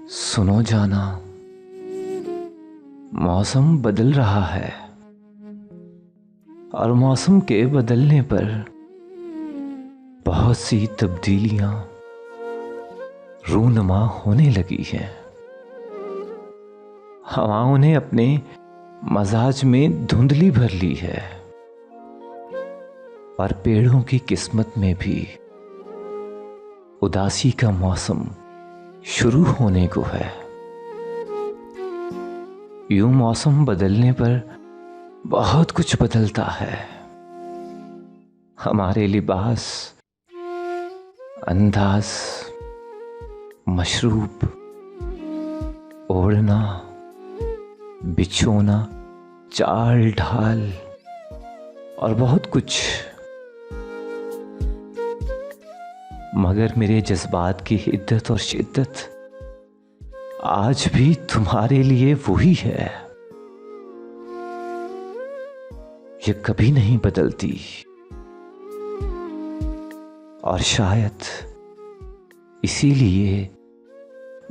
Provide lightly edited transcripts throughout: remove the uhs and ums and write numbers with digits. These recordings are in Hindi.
सुनो जाना, मौसम बदल रहा है और मौसम के बदलने पर बहुत सी तब्दीलियां रूनुमा होने लगी हैं। हवाओं ने अपने मजाज में धुंधली भर ली है और पेड़ों की किस्मत में भी उदासी का मौसम शुरू होने को है। यूं मौसम बदलने पर बहुत कुछ बदलता है। हमारे लिबास, अंदाज, मशरूब, ओढ़ना, बिछोना, चाल ढाल और बहुत कुछ। मगर मेरे जज्बात की हिद्दत और शिद्दत आज भी तुम्हारे लिए वही है। ये कभी नहीं बदलती और शायद इसीलिए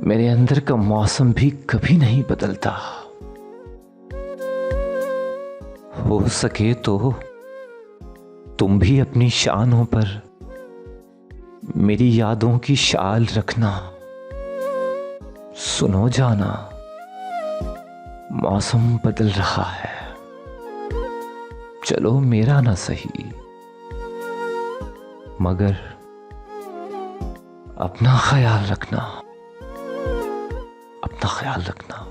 मेरे अंदर का मौसम भी कभी नहीं बदलता। हो सके तो तुम भी अपनी शानों पर मेरी यादों की शाल रखना। सुनो जाना, मौसम बदल रहा है। चलो मेरा ना सही, मगर अपना ख्याल रखना, अपना ख्याल रखना।